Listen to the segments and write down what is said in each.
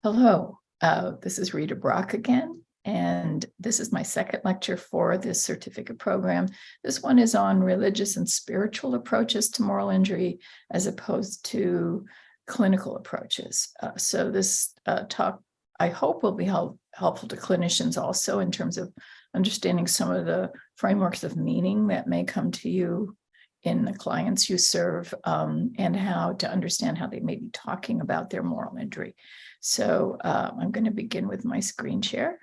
Hello, this is Rita Brock again, and this is my second lecture for this certificate program. This one is on religious and spiritual approaches to moral injury as opposed to clinical approaches. So this talk, I hope, will be helpful to clinicians also in terms of understanding some of the frameworks of meaning that may come to you in the clients you serve, and how to understand how they may be talking about their moral injury. So I'm going to begin with my screen share.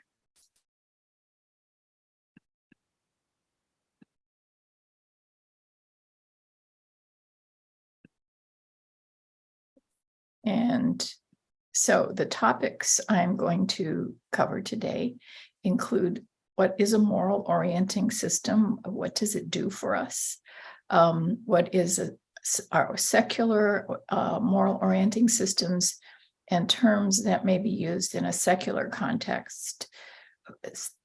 And so the topics I'm going to cover today include what is a moral orienting system? What does it do for us? What is our secular moral orienting systems and terms that may be used in a secular context.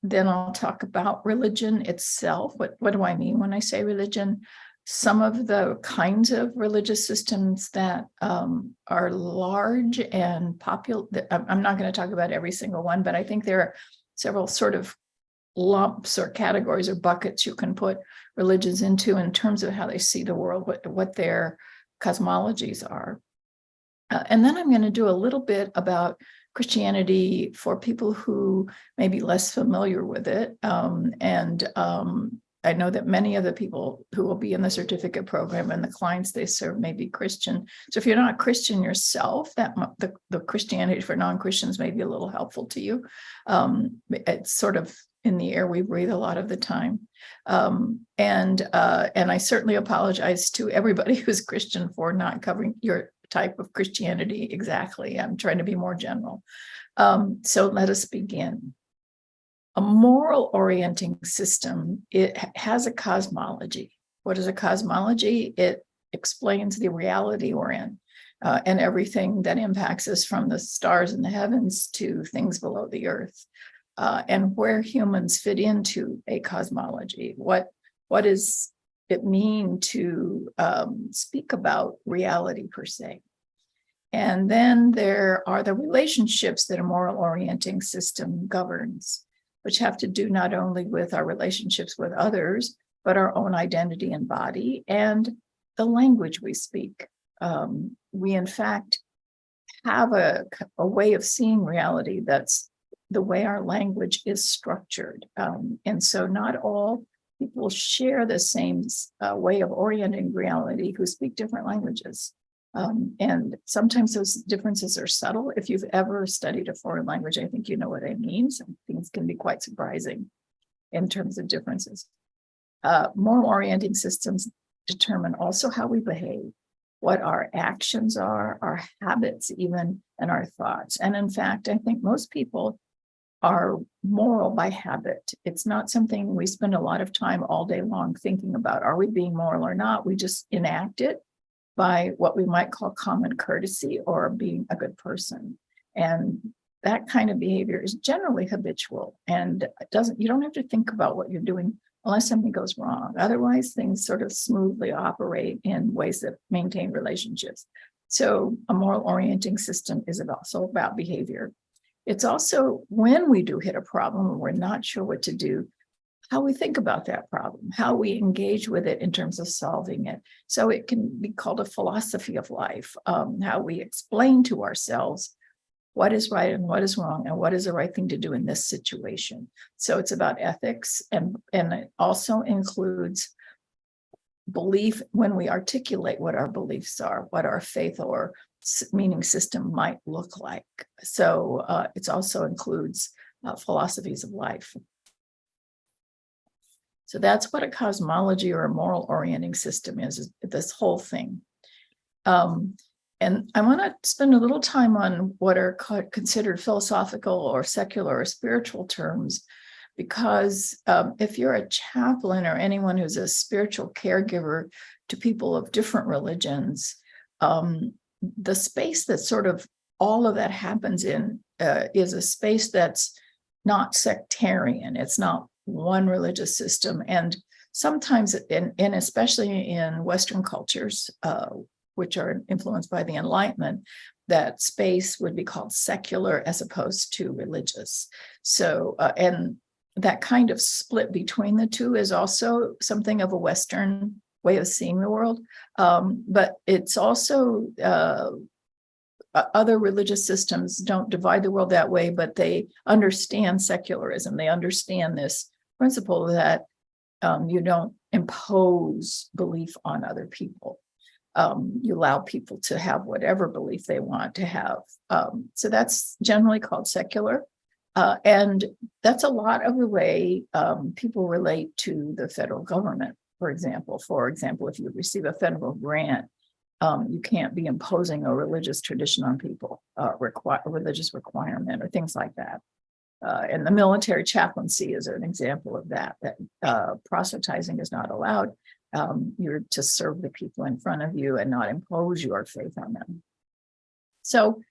Then I'll talk about religion itself. What do I mean when I say religion? Some of the kinds of religious systems that are large and popular. I'm not going to talk about every single one, but I think there are several sort of lumps or categories or buckets you can put religions into in terms of how they see the world, what their cosmologies are. And then I'm going to do a little bit about Christianity for people who may be less familiar with it. I know that many of the people who will be in the certificate program and the clients they serve may be Christian. So if you're not Christian yourself, that the Christianity for non-Christians may be a little helpful to you. It's sort of in the air we breathe a lot of the time. And I certainly apologize to everybody who's Christian for not covering your type of Christianity exactly. I'm trying to be more general. So let us begin. A moral orienting system, it has a cosmology. What is a cosmology? It explains the reality we're in and everything that impacts us, from the stars in the heavens to things below the earth, and where humans fit into a cosmology. What does it mean to speak about reality per se? And then there are the relationships that a moral orienting system governs, which have to do not only with our relationships with others, but our own identity and body and the language we speak. We, in fact, have a way of seeing reality that's the way our language is structured. And so not all people share the same way of orienting reality who speak different languages. And sometimes those differences are subtle. If you've ever studied a foreign language, I think you know what I mean. Some things can be quite surprising in terms of differences. Moral orienting systems determine also how we behave, what our actions are, our habits even, and our thoughts. And in fact, I think most people are moral by habit. It's not something we spend a lot of time all day long thinking about. Are we being moral or not? We just enact it by what we might call common courtesy or being a good person. And that kind of behavior is generally habitual, and you don't have to think about what you're doing unless something goes wrong. Otherwise, things sort of smoothly operate in ways that maintain relationships. So a moral orienting system is also about behavior. It's also, when we do hit a problem and we're not sure what to do, how we think about that problem, how we engage with it in terms of solving it. So it can be called a philosophy of life, how we explain to ourselves what is right and what is wrong and what is the right thing to do in this situation. So it's about ethics, and it also includes belief when we articulate what our beliefs are, what our faith or meaning system might look like. So it also includes philosophies of life. So that's what a cosmology or a moral orienting system is this whole thing. And I want to spend a little time on what are considered philosophical or secular or spiritual terms, because if you're a chaplain or anyone who's a spiritual caregiver to people of different religions, the space that sort of all of that happens in is a space that's not sectarian. It's not one religious system. And sometimes, and especially in Western cultures, which are influenced by the Enlightenment, that space would be called secular as opposed to religious. So, and that kind of split between the two is also something of a Western way of seeing the world. But it's also other religious systems don't divide the world that way, but they understand secularism. They understand this principle that you don't impose belief on other people. You allow people to have whatever belief they want to have. So that's generally called secular. And that's a lot of the way people relate to the federal government, for example. For example, if you receive a federal grant, you can't be imposing a religious tradition on people, a religious requirement or things like that. And the military chaplaincy is an example of that proselytizing is not allowed. You're to serve the people in front of you and not impose your faith on them. So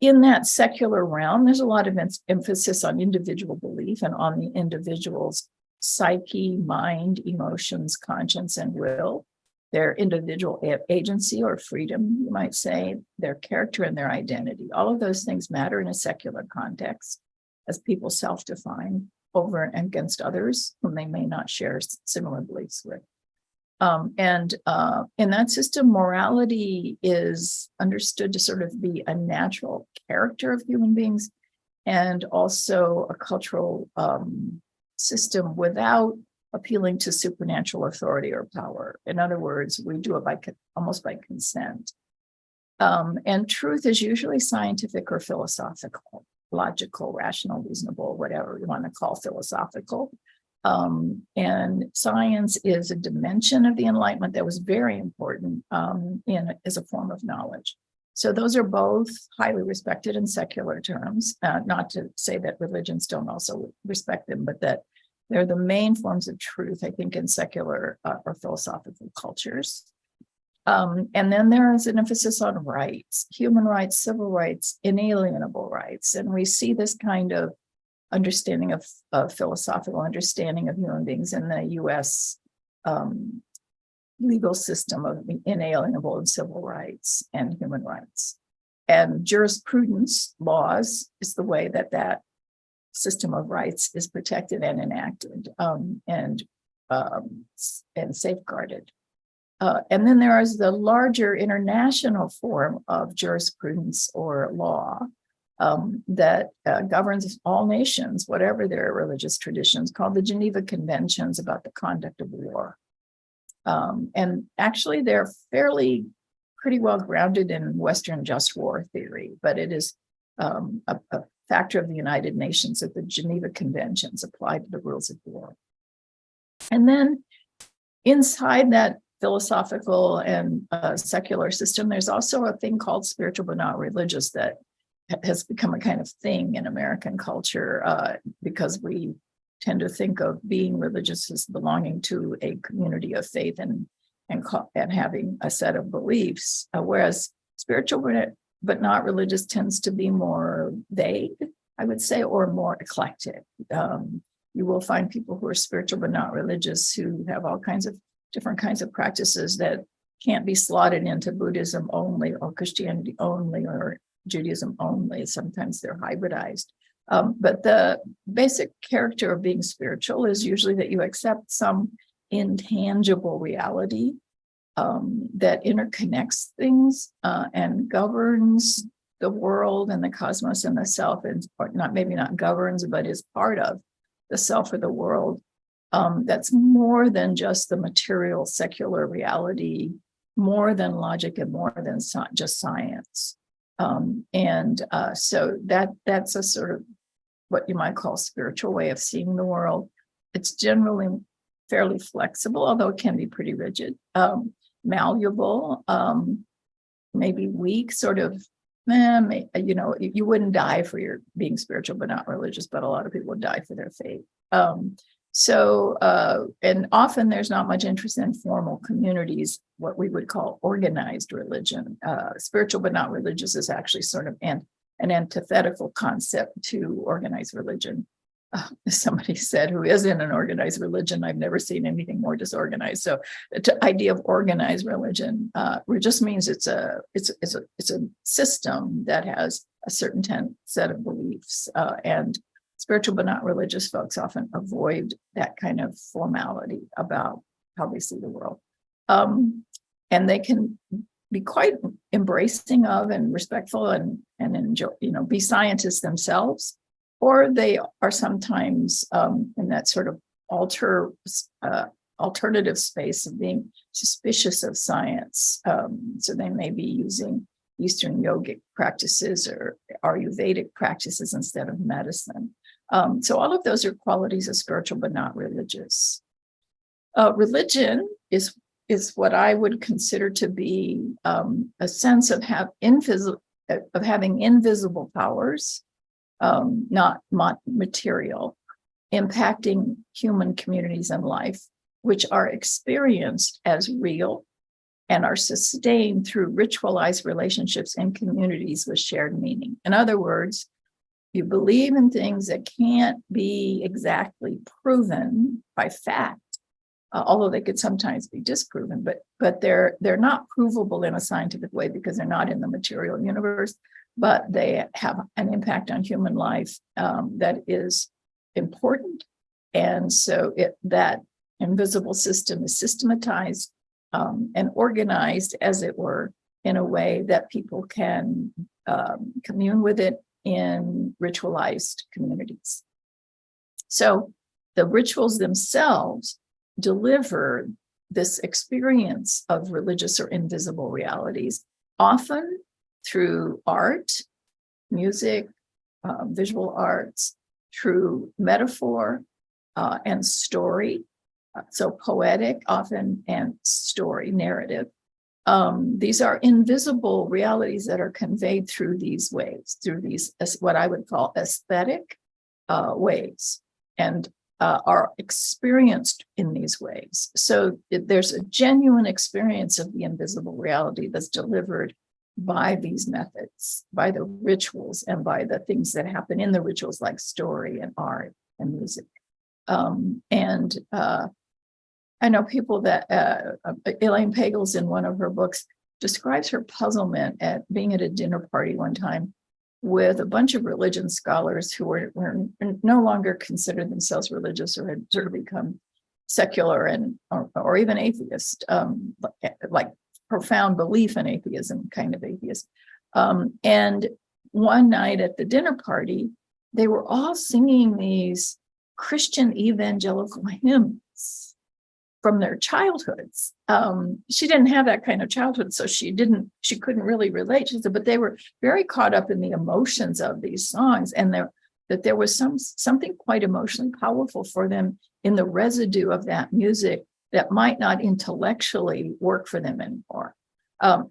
in that secular realm, there's a lot of emphasis on individual belief and on the individual's psyche, mind, emotions, conscience, and will, their individual agency or freedom, you might say, their character and their identity. All of those things matter in a secular context as people self-define over and against others whom they may not share similar beliefs with. And in that system, morality is understood to sort of be a natural character of human beings and also a cultural system without appealing to supernatural authority or power. In other words, we do it almost by consent. And truth is usually scientific or philosophical, logical, rational, reasonable, whatever you want to call philosophical. And science is a dimension of the Enlightenment that was very important as a form of knowledge. So those are both highly respected in secular terms, not to say that religions don't also respect them, but that they're the main forms of truth, I think, in secular or philosophical cultures. And then there is an emphasis on rights, human rights, civil rights, inalienable rights. And we see this kind of understanding of philosophical understanding of human beings in the US legal system of inalienable and civil rights and human rights. And jurisprudence, laws, is the way that system of rights is protected and enacted and safeguarded. And then there is the larger international form of jurisprudence or law that governs all nations, whatever their religious traditions, called the Geneva Conventions about the conduct of war. And actually, they're pretty well grounded in Western just war theory, but it is a factor of the United Nations that the Geneva Conventions apply to the rules of war. And then inside that philosophical and secular system, there's also a thing called spiritual but not religious that has become a kind of thing in American culture because we tend to think of being religious as belonging to a community of faith and having a set of beliefs, whereas spiritual but not religious tends to be more vague, I would say, or more eclectic. You will find people who are spiritual but not religious who have all kinds of different kinds of practices that can't be slotted into Buddhism only or Christianity only or Judaism only. Sometimes they're hybridized. But the basic character of being spiritual is usually that you accept some intangible reality that interconnects things and governs the world and the cosmos and the self, and maybe not governs, but is part of the self or the world. That's more than just the material secular reality, more than logic and more than just science. So that's a sort of what you might call spiritual way of seeing the world. It's generally fairly flexible, although it can be pretty rigid, malleable, maybe weak, sort of, you wouldn't die for your being spiritual but not religious, but a lot of people would die for their faith. And often there's not much interest in formal communities, what we would call organized religion. Spiritual but not religious is actually sort of an antithetical concept to organized religion. somebody said, who is in an organized religion, I've never seen anything more disorganized. So the idea of organized religion just means it's a system that has a certain set of beliefs, and spiritual but not religious folks often avoid that kind of formality about how they see the world. And they can be quite embracing of and respectful and enjoy, be scientists themselves, or they are sometimes in that sort of alternative space of being suspicious of science. So they may be using Eastern yogic practices or Ayurvedic practices instead of medicine. So all of those are qualities of spiritual but not religious. Religion is what I would consider to be a sense of having invisible powers, not material, impacting human communities and life, which are experienced as real and are sustained through ritualized relationships and communities with shared meaning. In other words, you believe in things that can't be exactly proven by fact, although they could sometimes be disproven, but they're not provable in a scientific way because they're not in the material universe, but they have an impact on human life that is important. And so that invisible system is systematized and organized, as it were, in a way that people can commune with it in ritualized communities. So the rituals themselves deliver this experience of religious or invisible realities, often through art, music, visual arts, through metaphor and story. So poetic often, and story, narrative. These are invisible realities that are conveyed through these ways, through these, what I would call aesthetic ways, and are experienced in these ways. So there's a genuine experience of the invisible reality that's delivered by these methods, by the rituals, and by the things that happen in the rituals, like story and art and music. I know people that Elaine Pagels, in one of her books, describes her puzzlement at being at a dinner party one time with a bunch of religion scholars who were no longer considered themselves religious, or had sort of become secular or even atheist, like profound belief in atheism, kind of atheist. And one night at the dinner party, they were all singing these Christian evangelical hymns from their childhoods. She didn't have that kind of childhood, so she couldn't really relate. She said, but they were very caught up in the emotions of these songs, and that there was something quite emotionally powerful for them in the residue of that music that might not intellectually work for them anymore.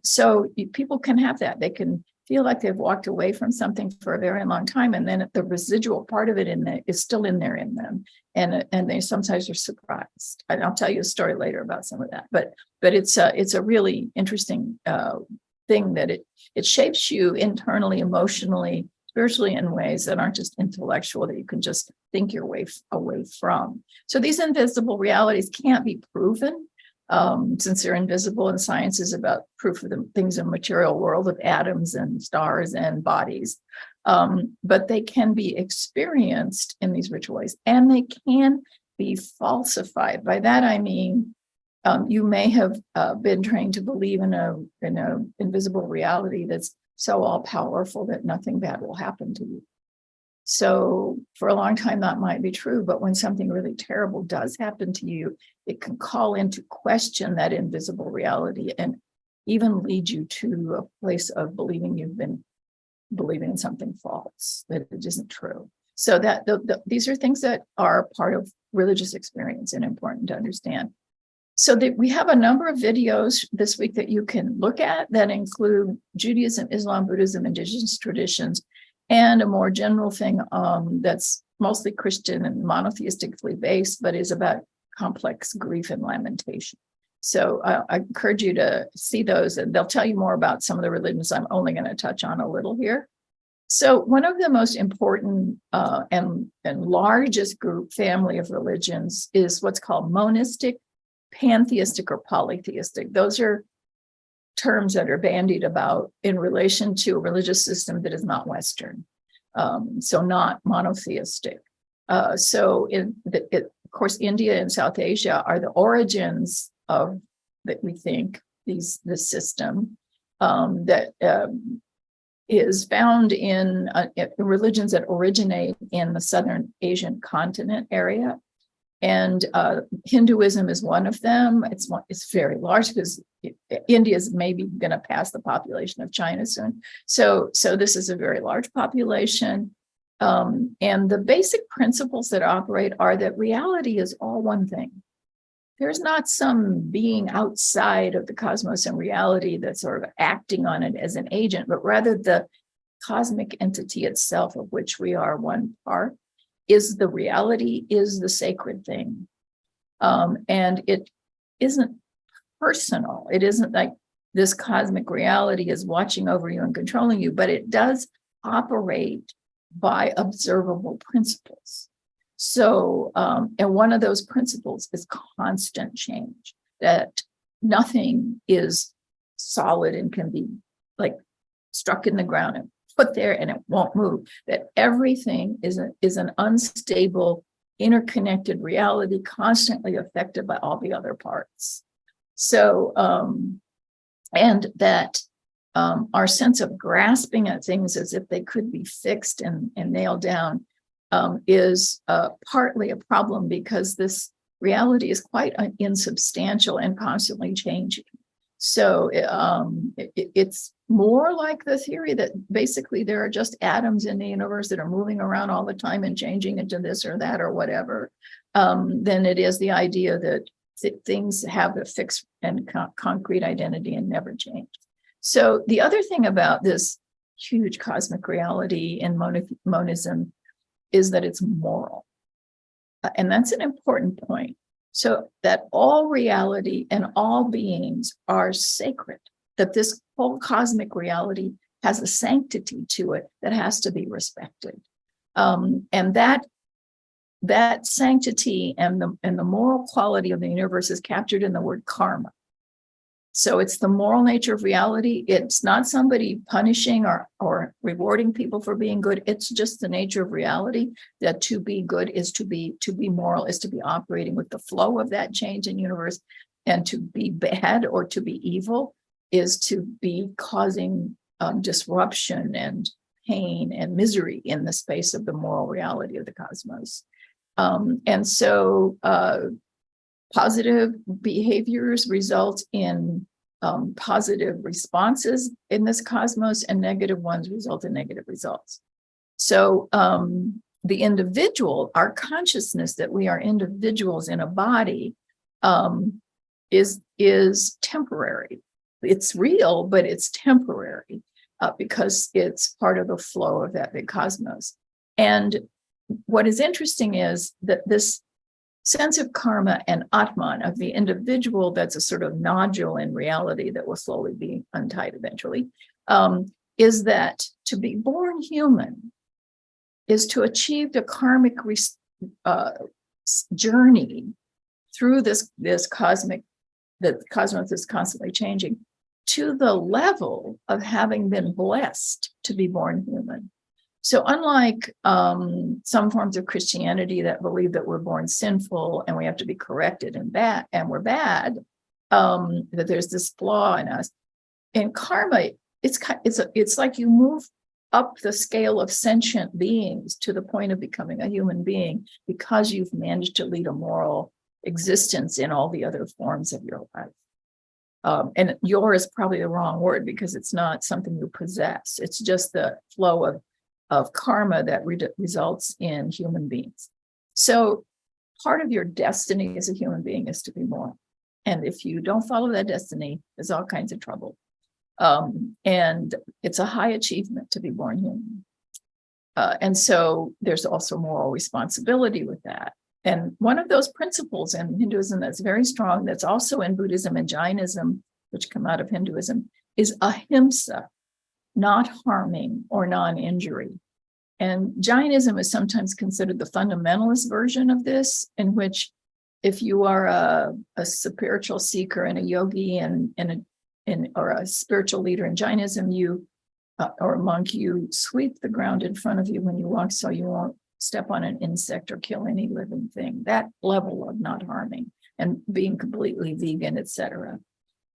So people can have that. They can feel like they've walked away from something for a very long time, and then the residual part of it is still in them, and they sometimes are surprised. And I'll tell you a story later about some of that. But it's a really interesting thing that it shapes you internally, emotionally, spiritually, in ways that aren't just intellectual, that you can just think your way away from. So these invisible realities can't be proven, since they're invisible, and science is about proof of the things in the material world, of atoms and stars and bodies. But they can be experienced in these ritual ways, and they can be falsified. By that I mean, you may have been trained to believe in a invisible reality that's so all powerful that nothing bad will happen to you. So for a long time that might be true, but when something really terrible does happen to you, it can call into question that invisible reality, and even lead you to a place of believing you've been believing in something false, that it isn't true. So that these are things that are part of religious experience and important to understand. So we have a number of videos this week that you can look at that include Judaism, Islam, Buddhism, indigenous traditions, and a more general thing that's mostly Christian and monotheistically based, but is about complex grief and lamentation. So I encourage you to see those, and they'll tell you more about some of the religions I'm only going to touch on a little here. So one of the most important and largest family of religions is what's called monistic, pantheistic, or polytheistic. Those are terms that are bandied about in relation to a religious system that is not Western, so not monotheistic. Of course, India and South Asia are the origins of that we think this system that is found in religions that originate in the Southern Asian continent area. And Hinduism is one of them. It's very large because India is maybe going to pass the population of China soon. So this is a very large population. And the basic principles that operate are that reality is all one thing. There's not some being outside of the cosmos and reality that's sort of acting on it as an agent, but rather the cosmic entity itself, of which we are one part, is the reality, is the sacred thing. And it isn't personal. It isn't like this cosmic reality is watching over you and controlling you, but it does operate by observable principles. So, and one of those principles is constant change, that nothing is solid and can be like struck in the ground and put there and it won't move, that everything is an unstable, interconnected reality constantly affected by all the other parts. So, and that our sense of grasping at things as if they could be fixed and nailed down is partly a problem because this reality is quite insubstantial and constantly changing. So it's more like the theory that basically there are just atoms in the universe that are moving around all the time and changing into this or that or whatever, than it is the idea that things have a fixed and concrete identity and never change. So the other thing about this huge cosmic reality in monism is that it's moral. And that's an important point. So that all reality and all beings are sacred, that this whole cosmic reality has a sanctity to it that has to be respected. And that sanctity and the moral quality of the universe is captured in the word karma. So it's the moral nature of reality. It's not somebody punishing or rewarding people for being good. It's just the nature of reality that to be good is to be moral, is to be operating with the flow of that change in universe. And to be bad or to be evil is to be causing disruption and pain and misery in the space of the moral reality of the cosmos. And so positive behaviors result in positive responses in this cosmos, and negative ones result in negative results. So the individual, our consciousness that we are individuals in a body, is temporary. It's real, but it's temporary because it's part of the flow of that big cosmos. And what is interesting is that this sense of karma and Atman, of the individual that's a sort of nodule in reality that will slowly be untied eventually, is that to be born human is to achieve the karmic journey through this cosmic, the cosmos is constantly changing, to the level of having been blessed to be born human. So unlike some forms of Christianity that believe that we're born sinful and we have to be corrected and bad, and we're bad, that there's this flaw in us. In karma, it's like you move up the scale of sentient beings to the point of becoming a human being because you've managed to lead a moral existence in all the other forms of your life. And your is probably the wrong word because it's not something you possess. It's just the flow of karma that results in human beings. So part of your destiny as a human being is to be born. And if you don't follow that destiny, there's all kinds of trouble. And it's a high achievement to be born human. And so there's also moral responsibility with that. And one of those principles in Hinduism that's very strong, that's also in Buddhism and Jainism, which come out of Hinduism, is ahimsa. not harming or non-injury. And Jainism is sometimes considered the fundamentalist version of this, in which if you are a spiritual seeker and a yogi or a spiritual leader in Jainism, or a monk, you sweep the ground in front of you when you walk so you won't step on an insect or kill any living thing. That level of not harming and being completely vegan, etc.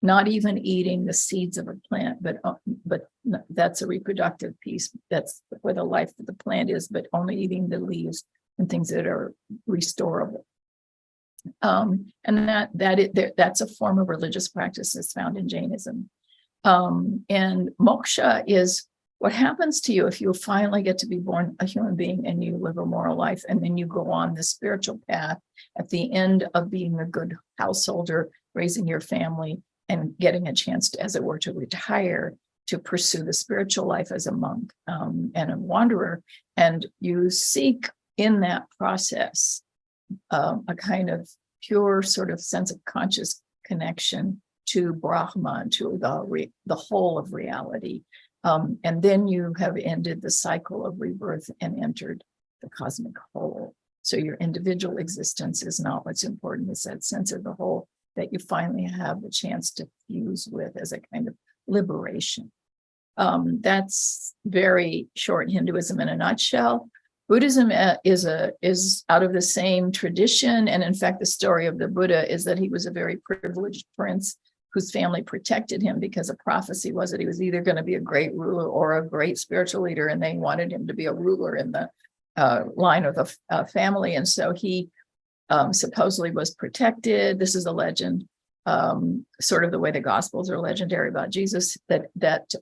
Not even eating the seeds of a plant, but that's a reproductive piece. That's where the life of the plant is, but only eating the leaves and things that are restorable. And that's a form of religious practice that's found in Jainism. And moksha is what happens to you if you finally get to be born a human being and you live a moral life, and then you go on the spiritual path at the end of being a good householder, raising your family, and getting a chance to, as it were, to retire, to pursue the spiritual life as a monk and a wanderer. And you seek in that process a kind of pure sort of sense of conscious connection to Brahman, to the whole of reality. And then you have ended the cycle of rebirth and entered the cosmic whole. So your individual existence is not what's important. It's that sense of the whole that you finally have the chance to fuse with as a kind of liberation. That's very short Hinduism in a nutshell. Buddhism is out of the same tradition. And in fact, the story of the Buddha is that he was a very privileged prince whose family protected him because a prophecy was that he was either going to be a great ruler or a great spiritual leader, and they wanted him to be a ruler in the line of the family. And so he supposedly was protected. This is a legend, sort of the way the Gospels are legendary about Jesus, that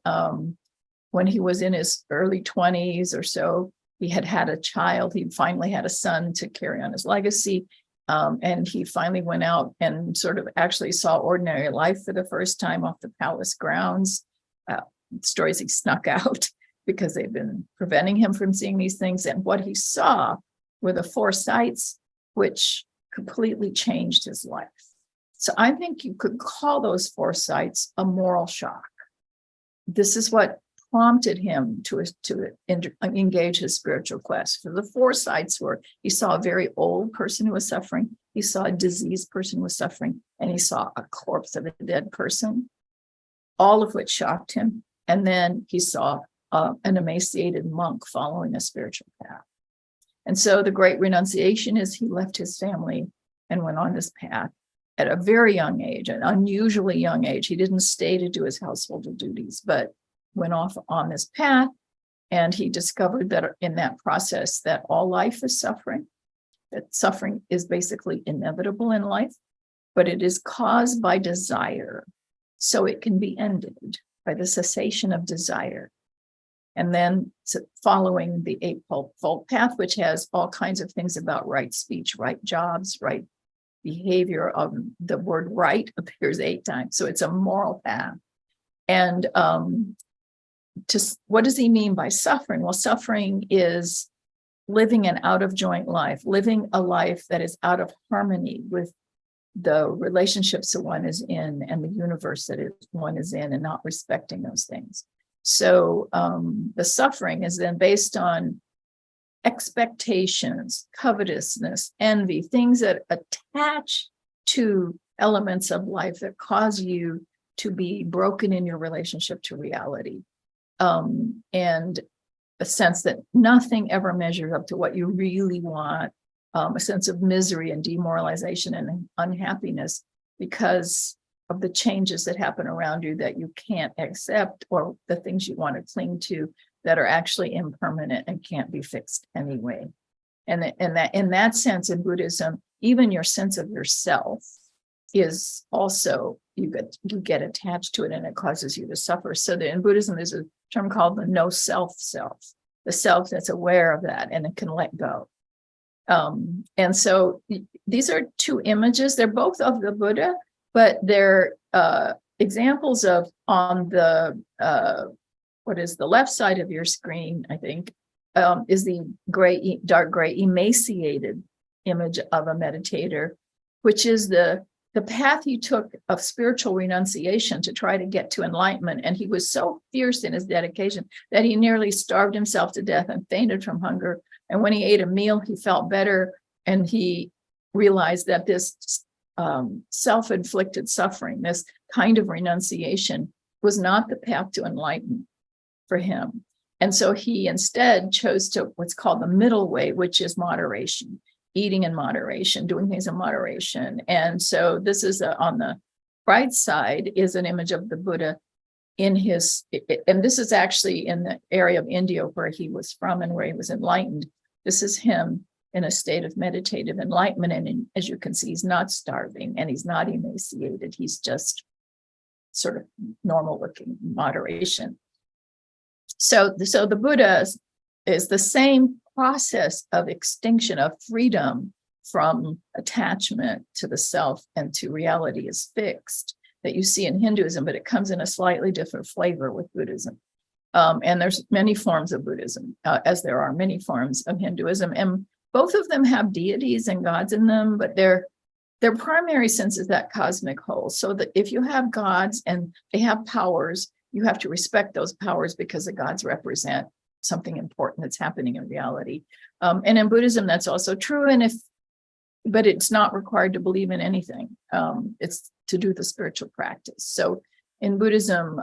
when he was in his early 20s or so, he had a child. He finally had a son to carry on his legacy. And he finally went out and sort of actually saw ordinary life for the first time off the palace grounds. Stories he snuck out because they've been preventing him from seeing these things. And what he saw were the four sights, which completely changed his life. So I think you could call those four sights a moral shock. This is what prompted him to engage his spiritual quest. So the four sights were, he saw a very old person who was suffering, he saw a diseased person who was suffering, and he saw a corpse of a dead person, all of which shocked him. And then he saw an emaciated monk following a spiritual path. And so the great renunciation is he left his family and went on this path at a very young age, an unusually young age. He didn't stay to do his household duties, but went off on this path, and he discovered that in that process that all life is suffering, that suffering is basically inevitable in life, but it is caused by desire. So it can be ended by the cessation of desire. And then following the Eightfold Path, which has all kinds of things about right speech, right jobs, right behavior. The word right appears 8 times. So it's a moral path. And what does he mean by suffering? Well, suffering is living an out of joint life, living a life that is out of harmony with the relationships that one is in and the universe that one is in, and not respecting those things. So the suffering is then based on expectations, covetousness, envy, things that attach to elements of life that cause you to be broken in your relationship to reality. And a sense that nothing ever measures up to what you really want, a sense of misery and demoralization and unhappiness because of the changes that happen around you that you can't accept, or the things you want to cling to that are actually impermanent and can't be fixed anyway. And that in that sense, in Buddhism, even your sense of yourself is also, you get attached to it, and it causes you to suffer. So that in Buddhism, there's a term called the no self, the self that's aware of that and it can let go. And so these are 2 images. They're both of the Buddha, but they're examples of, on the what is the left side of your screen, I think, is the dark gray emaciated image of a meditator, which is the the path he took of spiritual renunciation to try to get to enlightenment. And he was so fierce in his dedication that he nearly starved himself to death and fainted from hunger. And when he ate a meal, he felt better. And he realized that this self-inflicted suffering, this kind of renunciation, was not the path to enlightenment for him. And so he instead chose to what's called the middle way, which is moderation. Eating in moderation, doing things in moderation. And so this is on the right side is an image of the Buddha in his, and this is actually in the area of India where he was from and where he was enlightened. This is him in a state of meditative enlightenment. And as you can see, he's not starving and he's not emaciated. He's just sort of normal looking moderation. So the Buddha is the same process of extinction, of freedom from attachment to the self and to reality is fixed that you see in Hinduism, but it comes in a slightly different flavor with Buddhism. And there's many forms of Buddhism, as there are many forms of Hinduism. And both of them have deities and gods in them, but their primary sense is that cosmic whole. So that if you have gods and they have powers, you have to respect those powers because the gods represent something important that's happening in reality. And in Buddhism, that's also true. But it's not required to believe in anything. It's to do the spiritual practice. So in Buddhism,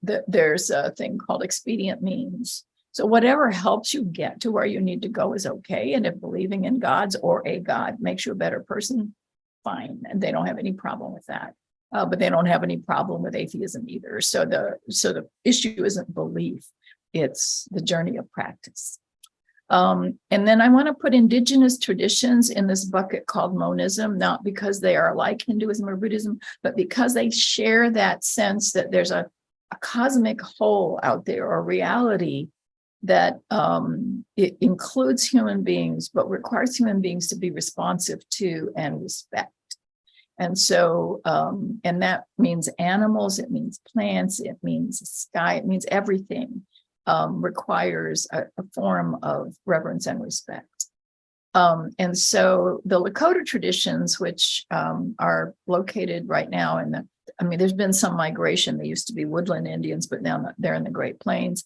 there's a thing called expedient means. So whatever helps you get to where you need to go is okay. And if believing in gods or a god makes you a better person, fine. And they don't have any problem with that. But they don't have any problem with atheism either. So the issue isn't belief. It's the journey of practice. And then I want to put indigenous traditions in this bucket called monism, not because they are like Hinduism or Buddhism, but because they share that sense that there's a cosmic whole out there or reality that it includes human beings, but requires human beings to be responsive to and respect. And so, and that means animals, it means plants, it means sky, it means everything. Requires a form of reverence and respect. And so the Lakota traditions, which are located right now there's been some migration. They used to be woodland Indians, but now they're in the Great Plains.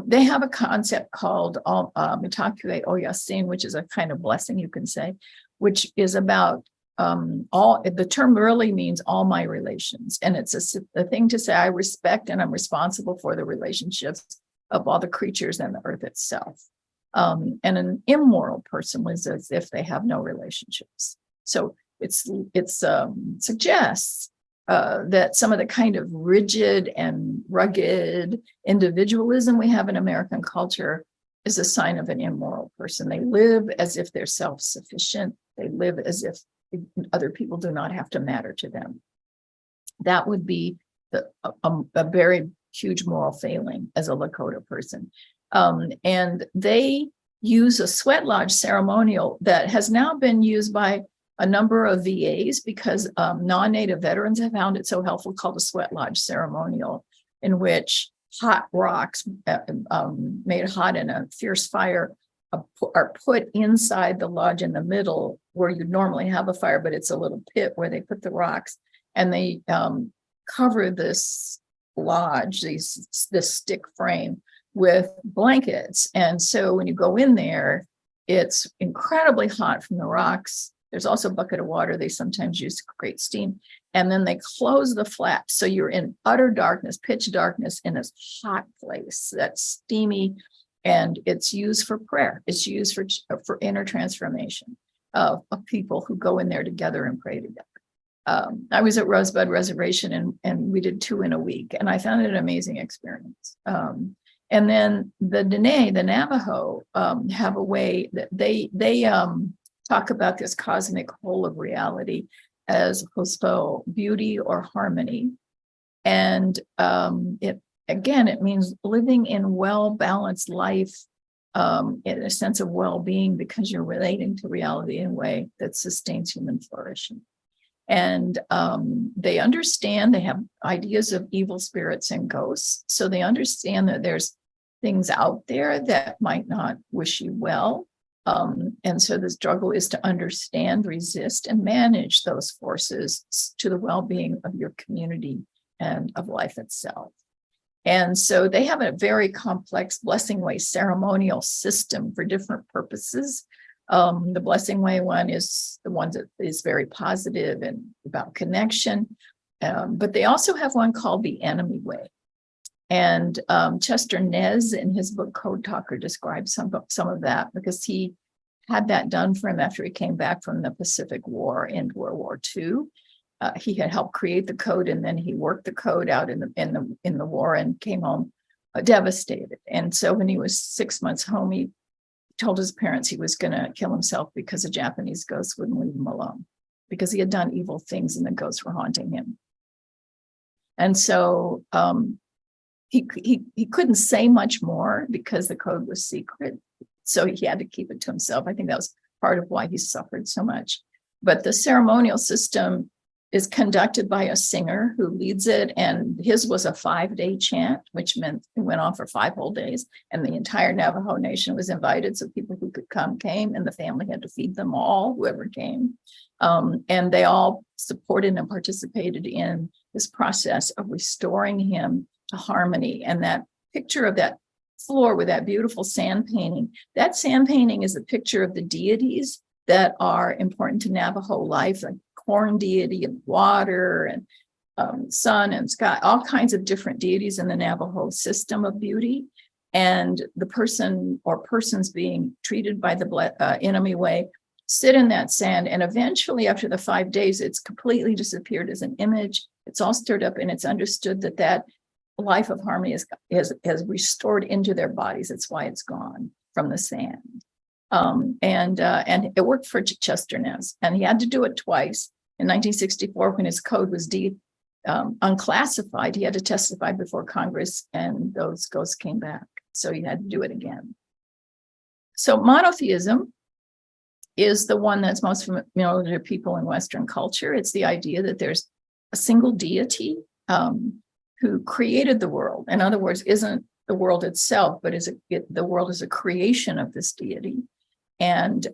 They have a concept called Mitakue Oyasin, which is a kind of blessing, you can say, which is about the term really means all my relations. And it's a thing to say, I respect and I'm responsible for the relationships of all the creatures and the earth itself. And an immoral person lives as if they have no relationships. So it suggests that some of the kind of rigid and rugged individualism we have in American culture is a sign of an immoral person. They live as if they're self-sufficient. They live as if other people do not have to matter to them. That would be a very huge moral failing as a Lakota person. And they use a sweat lodge ceremonial that has now been used by a number of VAs because non-Native veterans have found it so helpful, called a sweat lodge ceremonial, in which hot rocks made hot in a fierce fire are put inside the lodge in the middle where you'd normally have a fire, but it's a little pit where they put the rocks, and they cover this lodge, this stick frame, with blankets. And so when you go in there, it's incredibly hot from the rocks. There's also a bucket of water they sometimes use to create steam. And then they close the flaps. So you're in utter darkness, pitch darkness, in this hot place that's steamy. And it's used for prayer. It's used for inner transformation of people who go in there together and pray together. I was at Rosebud Reservation and we did 2 in a week, and I found it an amazing experience. And then the Dene, the Navajo, have a way that they talk about this cosmic whole of reality as also beauty or harmony. And it means living in well-balanced life in a sense of well-being, because you're relating to reality in a way that sustains human flourishing. And they understand, they have ideas of evil spirits and ghosts. So they understand that there's things out there that might not wish you well. And so the struggle is to understand, resist, and manage those forces to the well-being of your community and of life itself. And so they have a very complex blessing way ceremonial system for different purposes. The blessing way one is the one that is very positive and about connection. But they also have one called the enemy way. And Chester Nez in his book Code Talker describes some of that, because he had that done for him after he came back from the Pacific War and World War II. He had helped create the code, and then he worked the code out in the war and came home devastated. And so when he was 6 months home, he told his parents he was going to kill himself because a Japanese ghost wouldn't leave him alone, because he had done evil things and the ghosts were haunting him. And so he couldn't say much more because the code was secret. So he had to keep it to himself. I think that was part of why he suffered so much. But the ceremonial system is conducted by a singer who leads it. And his was a 5-day chant, which meant it went on for 5 whole days. And the entire Navajo Nation was invited. So people who could come came, and the family had to feed them all, whoever came. And they all supported and participated in this process of restoring him to harmony. And that picture of that floor with that beautiful sand painting, that sand painting is a picture of the deities that are important to Navajo life, like corn deity and water and sun and sky, all kinds of different deities in the Navajo system of beauty. And the person or persons being treated by the enemy way sit in that sand. And eventually, after the 5 days, it's completely disappeared as an image. It's all stirred up, and it's understood that life of harmony is restored into their bodies. It's why it's gone from the sand. And it worked for Chester Nez, and he had to do it twice. In 1964, when his code was unclassified, he had to testify before Congress, and those ghosts came back. So he had to do it again. So monotheism is the one that's most familiar to people in Western culture. It's the idea that there's a single deity who created the world. In other words, isn't the world itself, but the world is a creation of this deity. And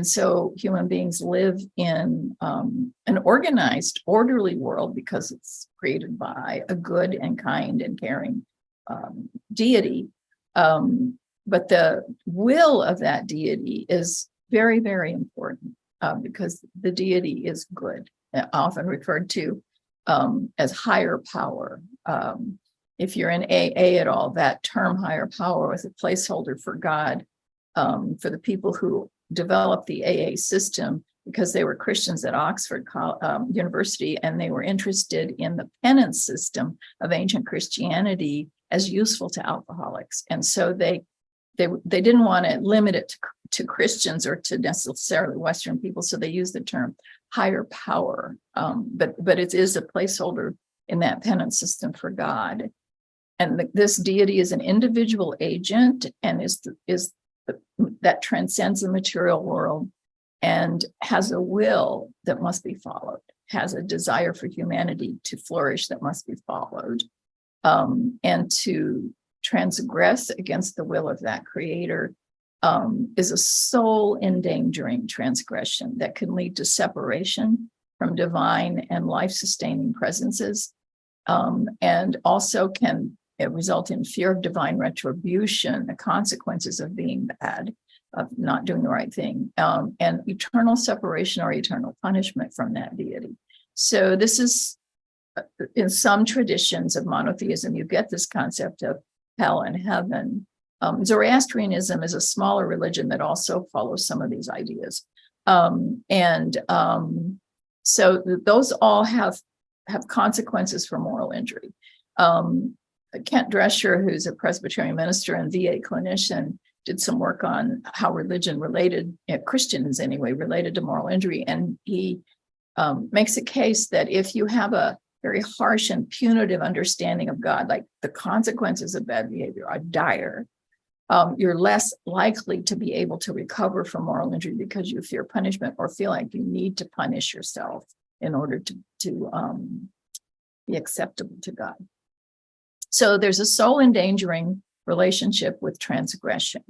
so human beings live in an organized, orderly world because it's created by a good and kind and caring deity. But the will of that deity is very, very important because the deity is good, often referred to as higher power. If you're in AA at all, that term higher power was a placeholder for God. For the people who developed the AA system, because they were Christians at Oxford University, and they were interested in the penance system of ancient Christianity as useful to alcoholics. And so they didn't want to limit it to Christians or to necessarily Western people. So they used the term higher power. But it is a placeholder in that penance system for God. And this deity is an individual agent and that transcends the material world and has a will that must be followed, has a desire for humanity to flourish that must be followed, and to transgress against the will of that creator is a soul endangering transgression that can lead to separation from divine and life-sustaining presences, and also can result in fear of divine retribution, the consequences of being bad, of not doing the right thing, and eternal separation or eternal punishment from that deity. So this is, in some traditions of monotheism, you get this concept of hell and heaven. Zoroastrianism is a smaller religion that also follows some of these ideas. So those all have consequences for moral injury. Kent Drescher, who's a Presbyterian minister and VA clinician, did some work on how religion related, Christians anyway, related to moral injury. And he makes a case that if you have a very harsh and punitive understanding of God, like the consequences of bad behavior are dire, you're less likely to be able to recover from moral injury because you fear punishment or feel like you need to punish yourself in order to be acceptable to God. So there's a soul endangering relationship with transgression.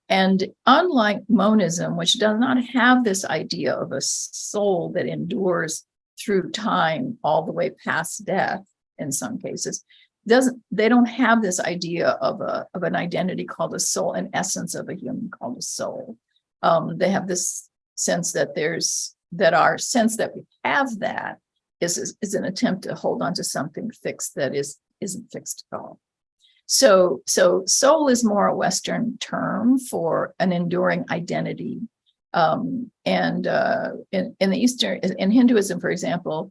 And unlike monism, which does not have this idea of a soul that endures through time all the way past death, in some cases, they don't have this idea of an identity called a soul, an essence of a human called a soul. They have this sense that our sense that we have that is an attempt to hold on to something fixed that isn't fixed at all. So soul is more a Western term for an enduring identity. And in the Eastern, in Hinduism, for example,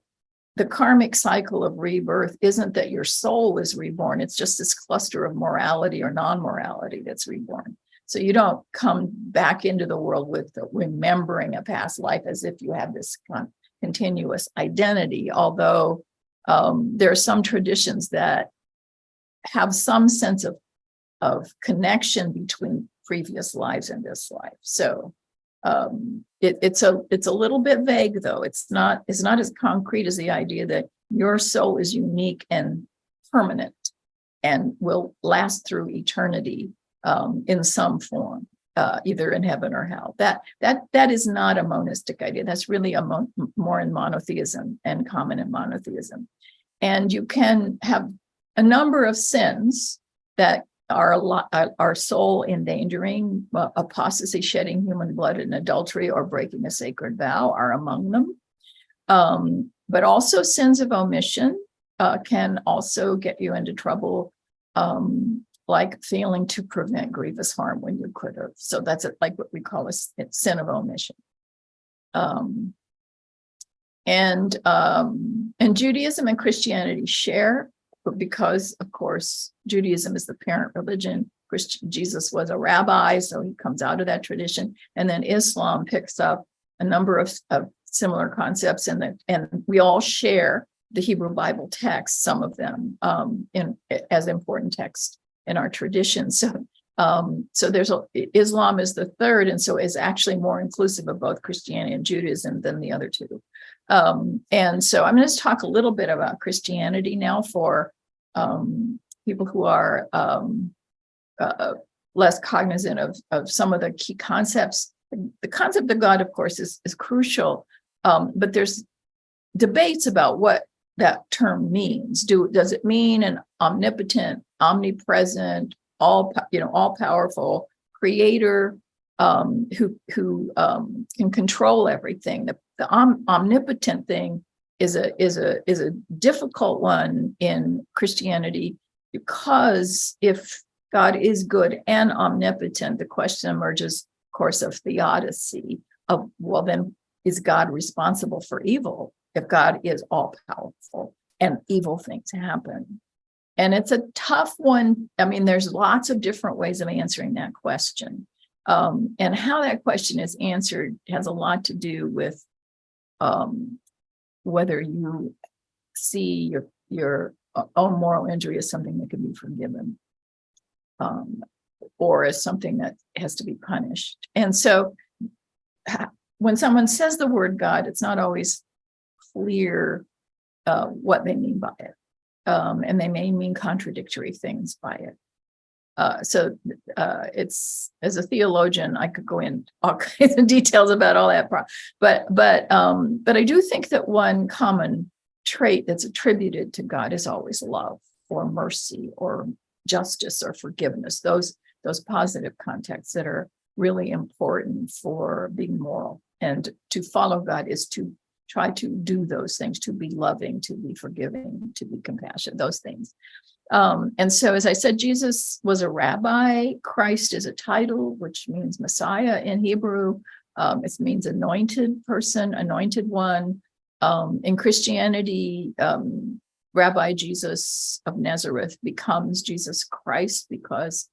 the karmic cycle of rebirth isn't that your soul is reborn. It's just this cluster of morality or non-morality that's reborn. So you don't come back into the world with remembering a past life as if you have this continuous identity, although there are some traditions that have some sense of connection between previous lives and this life. So it's a little bit vague, though. It's not as concrete as the idea that your soul is unique and permanent and will last through eternity in some form, either in heaven or hell. That is not a monistic idea. That's really more in monotheism and common in monotheism. And you can have a number of sins that are soul endangering. Apostasy, shedding human blood, and adultery, or breaking a sacred vow are among them. But also sins of omission can also get you into trouble, like failing to prevent grievous harm when you could have. So that's like what we call a sin of omission. And Judaism and Christianity share, but because, of course, Judaism is the parent religion. Jesus was a rabbi, so he comes out of that tradition. And then Islam picks up a number of similar concepts, and we all share the Hebrew Bible text, some of them as important texts in our tradition. So Islam is the third, and so is actually more inclusive of both Christianity and Judaism than the other two. And so I'm going to talk a little bit about Christianity now for people who are less cognizant of some of the key concepts. The concept of God, of course, is crucial, but there's debates about what that term means. Does it mean an omnipotent, omnipresent, all powerful creator who can control everything? The omnipotent thing is a difficult one in Christianity, because if God is good and omnipotent, the question emerges, of course, of theodicy. Well, then is God responsible for evil if God is all powerful and evil things happen? And it's a tough one. I mean, there's lots of different ways of answering that question. And how that question is answered has a lot to do with whether you see your own moral injury as something that can be forgiven, or as something that has to be punished. And so when someone says the word God, it's not always clear what they mean by it. And they may mean contradictory things by it. So it's, as a theologian, I could go in all kinds of details about all that, but I do think that one common trait that's attributed to God is always love, or mercy, or justice, or forgiveness. Those positive contexts that are really important for being moral. And to follow God is to try to do those things, to be loving, to be forgiving, to be compassionate, those things. And so, as I said, Jesus was a rabbi. Christ is a title, which means Messiah in Hebrew. It means anointed person, anointed one. In Christianity, Rabbi Jesus of Nazareth becomes Jesus Christ because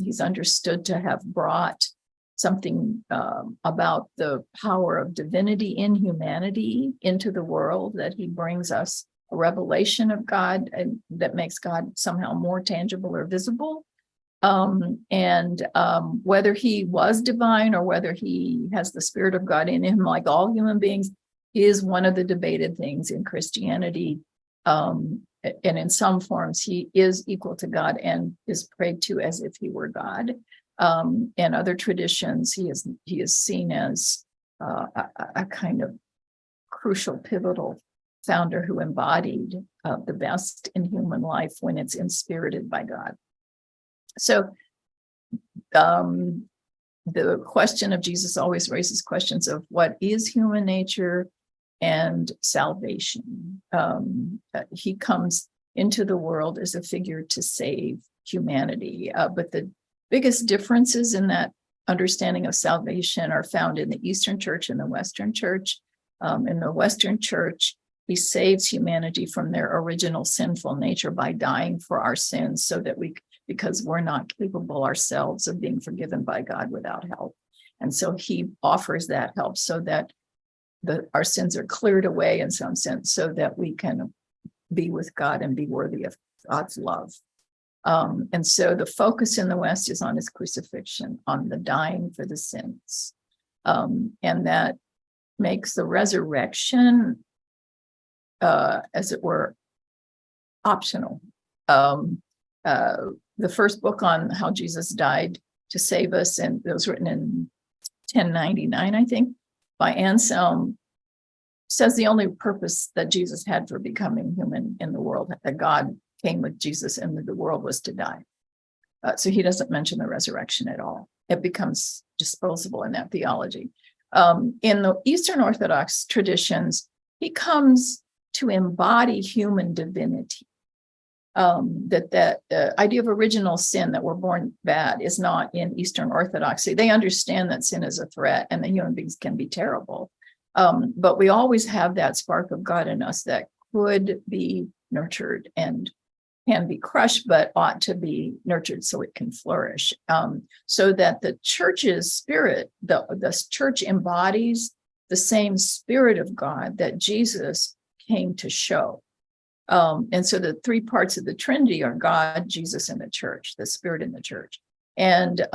he's understood to have brought something about the power of divinity in humanity into the world, that he brings us a revelation of God and that makes God somehow more tangible or visible. And whether he was divine or whether he has the Spirit of God in him, like all human beings, is one of the debated things in Christianity. And in some forms, he is equal to God and is prayed to as if he were God. In other traditions, he is seen as a kind of crucial, pivotal founder who embodied the best in human life when it's inspirited by God. So the question of Jesus always raises questions of what is human nature and salvation. He comes into the world as a figure to save humanity, but the biggest differences in that understanding of salvation are found in the Eastern Church and the Western Church. In the Western Church, he saves humanity from their original sinful nature by dying for our sins so that because we're not capable ourselves of being forgiven by God without help. And so he offers that help so that our sins are cleared away in some sense so that we can be with God and be worthy of God's love. And so the focus in the West is on his crucifixion, on the dying for the sins. And that makes the resurrection, as it were, optional. The first book on how Jesus died to save us, and it was written in 1099, I think, by Anselm, says the only purpose that Jesus had for becoming human in the world, that God came with Jesus into the world, was to die. So he doesn't mention the resurrection at all. It becomes disposable in that theology. In the Eastern Orthodox traditions, he comes to embody human divinity. That idea of original sin, that we're born bad, is not in Eastern Orthodoxy. They understand that sin is a threat and that human beings can be terrible. But we always have that spark of God in us that could be nurtured and can be crushed, but ought to be nurtured so it can flourish. So that the church's spirit, the church embodies the same spirit of God that Jesus came to show. And so the three parts of the Trinity are God, Jesus, and the church, the spirit in the church. And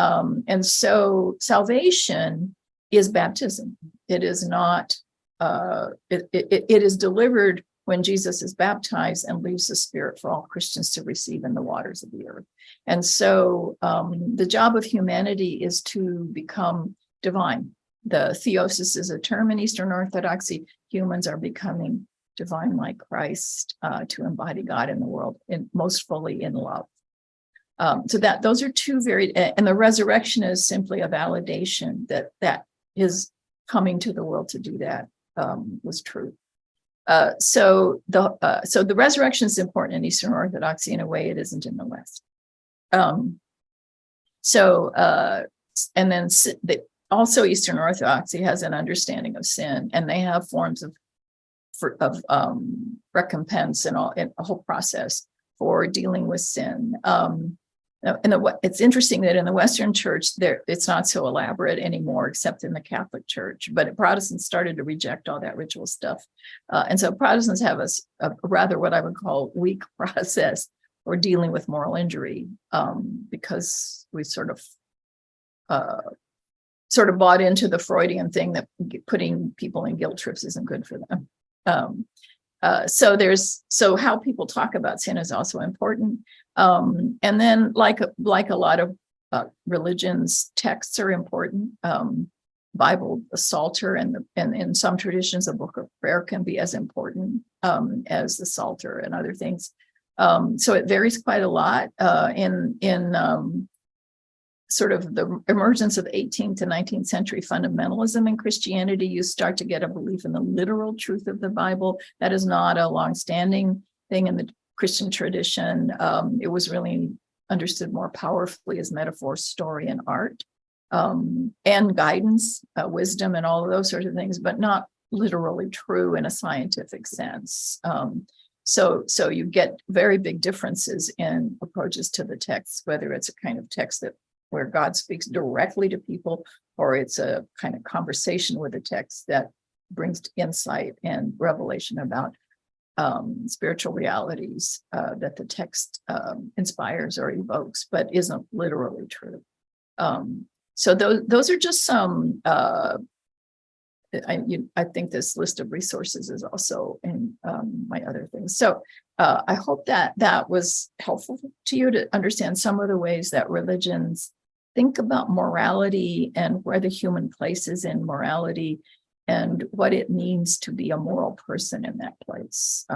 so salvation is baptism. It is not, it is delivered when Jesus is baptized and leaves the spirit for all Christians to receive in the waters of the earth. And so the job of humanity is to become divine. The theosis is a term in Eastern Orthodoxy. Humans are becoming divine like Christ, to embody God in the world, most fully in love. So those are two very, and the resurrection is simply a validation that his coming to the world to do that was true. So the resurrection is important in Eastern Orthodoxy in a way it isn't in the West. And then also Eastern Orthodoxy has an understanding of sin, and they have forms of recompense and a whole process for dealing with sin. It's interesting that in the Western Church, it's not so elaborate anymore, except in the Catholic Church. But Protestants started to reject all that ritual stuff, and so Protestants have a rather what I would call weak process for dealing with moral injury, because we sort of bought into the Freudian thing that putting people in guilt trips isn't good for them. So how people talk about sin is also important. And then like a lot of religions, texts are important. Bible, the Psalter, and in some traditions, a book of prayer can be as important as the Psalter and other things. So it varies quite a lot in sort of the emergence of 18th to 19th century fundamentalism in Christianity. You start to get a belief in the literal truth of the Bible. That is not a longstanding thing in the Christian tradition. It was really understood more powerfully as metaphor, story, and art, and guidance, wisdom, and all of those sorts of things, but not literally true in a scientific sense. So you get very big differences in approaches to the text, whether it's a kind of text where God speaks directly to people, or it's a kind of conversation with a text that brings insight and revelation about spiritual realities that the text inspires or evokes, but isn't literally true. So those are just some. I think this list of resources is also in my other things. So I hope that was helpful to you to understand some of the ways that religions think about morality and where the human place is in morality and what it means to be a moral person in that place.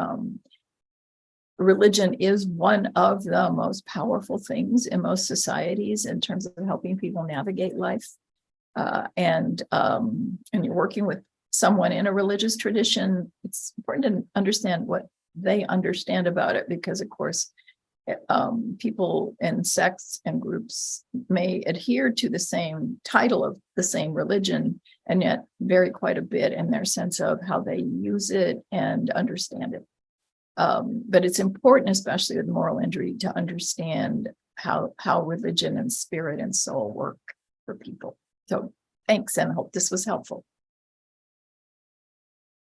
Religion is one of the most powerful things in most societies in terms of helping people navigate life. And you're working with someone in a religious tradition, it's important to understand what they understand about it, because of course, people in sects and groups may adhere to the same title of the same religion and yet vary quite a bit in their sense of how they use it and understand it. But it's important, especially with moral injury, to understand how religion and spirit and soul work for people. So thanks, and I hope this was helpful.